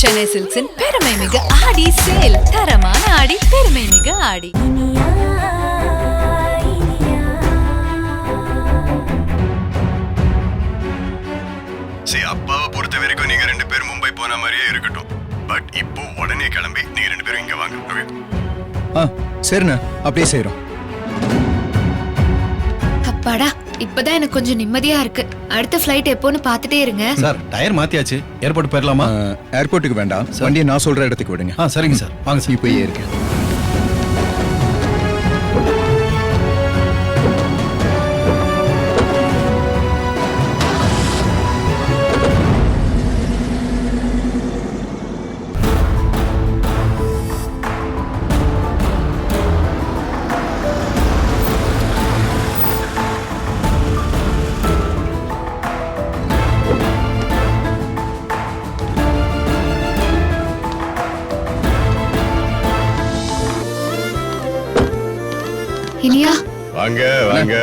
சென்னை சில்க்ஸின் பெருமை மிகு ஆடி சேல். தரமான ஆடி, பெருமை மிகு ஆடி. அப்பாவை பொறுத்த வரைக்கும் நீங்க 2 பேரும் மும்பை போன மாதிரியே இருக்கட்டும். பட் இப்போ உடனே கிளம்பி நீங்க 2 பேரும் இங்க வாங்க. சரிண்ணா, அப்படியே செய்யறோம். அப்பாடா, இப்பதான் எனக்கு கொஞ்சம் நிம்மதியா இருக்கு. அடுத்த ஃளைட் எப்போன்னு பாத்துட்டே இருங்க. Sir, tyre மாத்தியாச்சு. ஏர்போர்ட் போயிடலாமா? ஏர்போர்ட்டுக்கு வேண்டாம், வண்டியை நான் சொல்ற இடத்துக்கு விடுங்க. சரிங்க சார், வாங்க சார். இப்போ ஏறுங்க. இனியா, வாங்க வாங்க.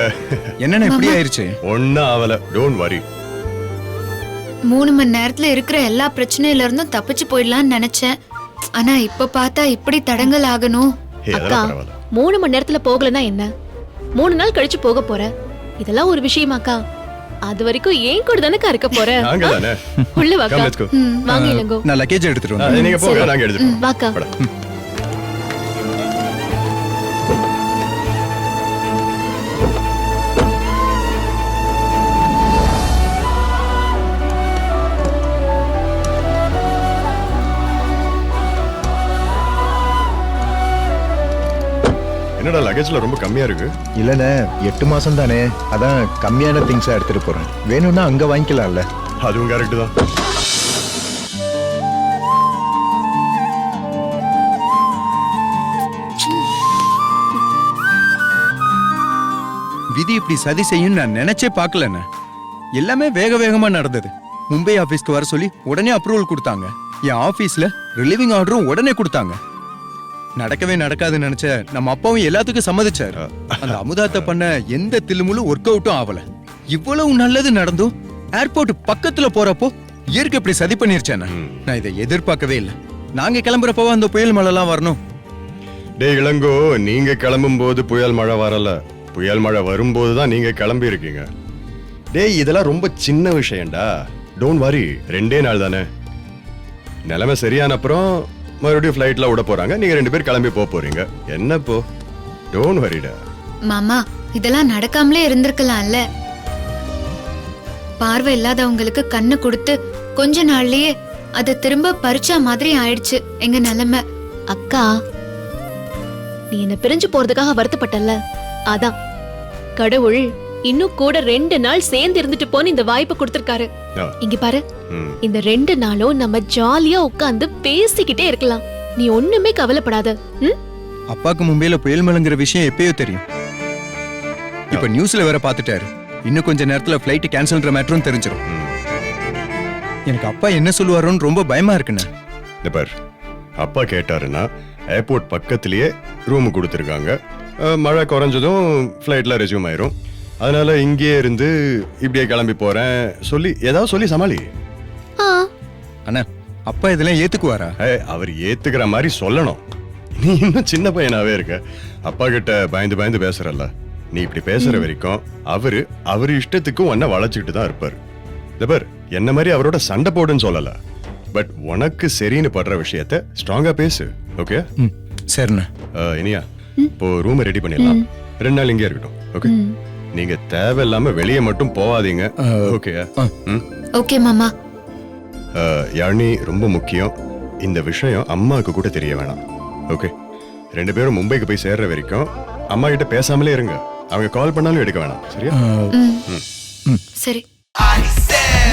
என்னண்ணா இப்படி ஆயிருச்சு? ஒன்னும் ஆவல, டோன்ட் வரி. 3 மணி நேரத்துல இருக்கிற எல்லா பிரச்சனையில இருந்தும் தப்பிச்சு போயிடலாம்னு நினைச்சேன். ஆனா இப்ப பார்த்தா இப்படி தடங்கல் ஆகணும். அக்கா, 3 மணி நேரத்துல போகலன்னா என்ன? 3 நாள் கழிச்சு போக போற. இதெல்லாம் ஒரு விஷயமாக்கா? அது வரைக்கும் ஏன் கூட தானே இருக்க போற? நாங்க தானே. உள்ள வாக்கா. Come, let's go. வாங்க இளங்கோ. நான் லக்கேஜ் எடுத்துட்டு வரேன். நீங்க போங்க, நாங்க எடுத்துட்டு வரோம். வாக்கா. என்னடா லக்கேஜ்ல ரொம்ப கம்மியா இருக்கு? இல்லண்ணே, 8 மாசம் தானே, அதான் கம்மியான திங்ஸா எடுத்துட்டு போறேன். வேணும்னா அங்க வாங்கிக்கலாம்ல. அதுவும் கரெக்ட் தான். விதி இப்படி சதி செய்யும் நான் நினைச்சே பார்க்கலண்ணே. எல்லாமே வேக வேகமா நடந்தது. மும்பை ஆபீஸ்க்கு வர சொல்லி உடனே அப்ரூவல் கொடுத்தாங்க. என் ஆபீஸ்ல ரிலீவிங் ஆர்டரும் உடனே கொடுத்தாங்க. நடக்கவே நடக்காதுன்னு நினைச்ச நம்ம அப்பாவும் எல்லாத்துக்கும் சம்மதிச்சாரு. அந்த அமுதாத்தை பண்ண எந்த தில்லுமுள்ளும் ஒர்க் அவுட்டும் ஆகல. இவ்வளவு நல்லது நடந்தும் ஏர்போர்ட் பக்கத்துல போறப்போ இயற்கை இப்படி சதி பண்ணிருச்சேன். நான் இதை எதிர்பார்க்கவே இல்லை. நாங்க கிளம்புறப்போ அந்த புயல் மழை எல்லாம் வரணும். டேய் இளங்கோ, நீங்க கிளம்பும் போது புயல் மழை வரல. புயல் மழை வரும்போது தான் நீங்க கிளம்பி இருக்கீங்க. டேய், இதெல்லாம் ரொம்ப சின்ன விஷயம்டா. டோன்ட் வரி, 2 நாள் தானே. நிலைமை சரியான அப்புறம் மறுபடியும் ஃப்ளைட்ல விட போறாங்க. நீங்க 2 பேர் கிளம்பி போறீங்க. என்னப்போ? டோன்ட் வரிடா. மாமா, இதெல்லாம் நடக்காமலே இருந்திருக்கலாம்ல. பார்வை இல்லாதவங்களுக்கு கண்ணு கொடுத்து கொஞ்ச நாள்லயே அதை திரும்ப பறிச்சா மாதிரி ஆயிடுச்சு எங்க நிலைமை. அக்கா, நீ என்ன பிரிஞ்சு போறதுக்காக வருத்தப்பட்டல, அதான் கடவுள் இன்னும் கூட 2 நாள் சேர்ந்து இருந்துட்டு போன்னு இந்த வாய்ப்பு கொடுத்திருக்காரு. இங்க பாரு, இந்த 2 நாளும் நம்ம ஜாலியா உட்கார்ந்து பேசிக்கிட்டே இருக்கலாம். நீ ஒண்ணுமே கவலைப்படாத. அப்பாக்கு மும்பையில புயல் மழைங்கிற விஷயம் எப்பயோ தெரியும். இப்ப நியூஸ்ல வேற பாத்துட்டாரு. இன்னும் கொஞ்ச நேரத்துல ஃபிளைட் கேன்சல்ன்ற மேட்டரும் தெரிஞ்சிடும். எனக்கு அப்பா என்ன சொல்லுவாரோன்னு ரொம்ப பயமா இருக்குண்ணே. இந்த பார், அப்பா கேட்டாருன்னா ஏர்போர்ட் பக்கத்திலேயே ரூம் கொடுத்துருக்காங்க. மழை குறைஞ்சதும் ஃப்ளைட்ல ரெஸ்யூம் ஆயிரும். அதனால இங்கேயே இருந்து இப்படியே கிளம்பி போறேன் சொல்லி ஏதாவது சொல்லி சமாளி. அண்ணா, அப்பா இதெல்லாம் ஏத்துக்குவாரா? அவர் ஏத்துக்கிற மாதிரி சொல்லணும். நீ இன்னும் சின்ன பையனாவே இருக்க. அப்பா கிட்ட பயந்து பயந்து பேசுறல்ல. நீ இப்படி பேசுற வரைக்கும் அவரு இஷ்டத்துக்கு உன்னை வளைச்சுக்கிட்டு தான் இருப்பாரு. இந்த பார், என்ன மாதிரி அவரோட சண்டை போடுன்னு சொல்லல. பட் உனக்கு சரின்னு படுற விஷயத்த ஸ்ட்ராங்கா பேசு. ஓகே? சரிண்ணா. இனியா, இப்போ ரூம் ரெடி பண்ணிடலாம். 2 நாள் இங்கே இருக்கட்டும். ஓகே? நீங்க தேவையில்லாம வெளியே மட்டும் போவாதீங்க. ஓகே? ஓகே மாமா. யாழ்னி, ரொம்ப முக்கியம், இந்த விஷயம் அம்மாவுக்கு கூட தெரிய வேணாம். ஓகே? 2 பேரும் மும்பைக்கு போய் சேர்ற வரைக்கும் அம்மா கிட்ட பேசாமலே இருங்க. அவங்க கால் பண்ணாலும் எடுக்க வேணாம். சரியா? சரி.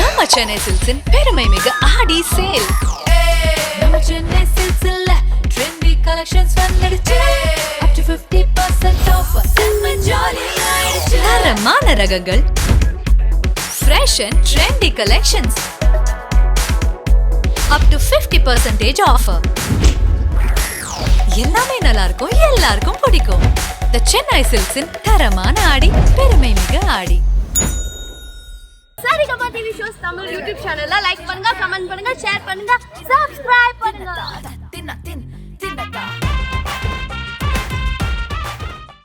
நம்ம சென்னை சில்க்ஸின் பெருமை மிகு ஆடி சேல். நம்ம சென்னை சில்க்ஸ்ல ட்ரெண்டி கலெக்ஷன்ஸ் வந்துடுச்சு. up to 50% off. செம்ம ஜாலி ஆயிடுச்சு. தரமான ரகங்கள், fresh and trendy collections, up to 50% offer. எல்லாமே நல்லா இருக்கும், எல்லாருக்கும் பிடிக்கும். The Chennai Silks-இன் தரமான ஆடி, பெருமை மிகு ஆடி. Saregama TV shows Tamil YouTube சேனல்ல லைக் பண்ணுங்க, கமெண்ட் பண்ணுங்க, ஷேர் பண்ணுங்க, சப்ஸ்கிரைப் தின்னா தின் தின்னதா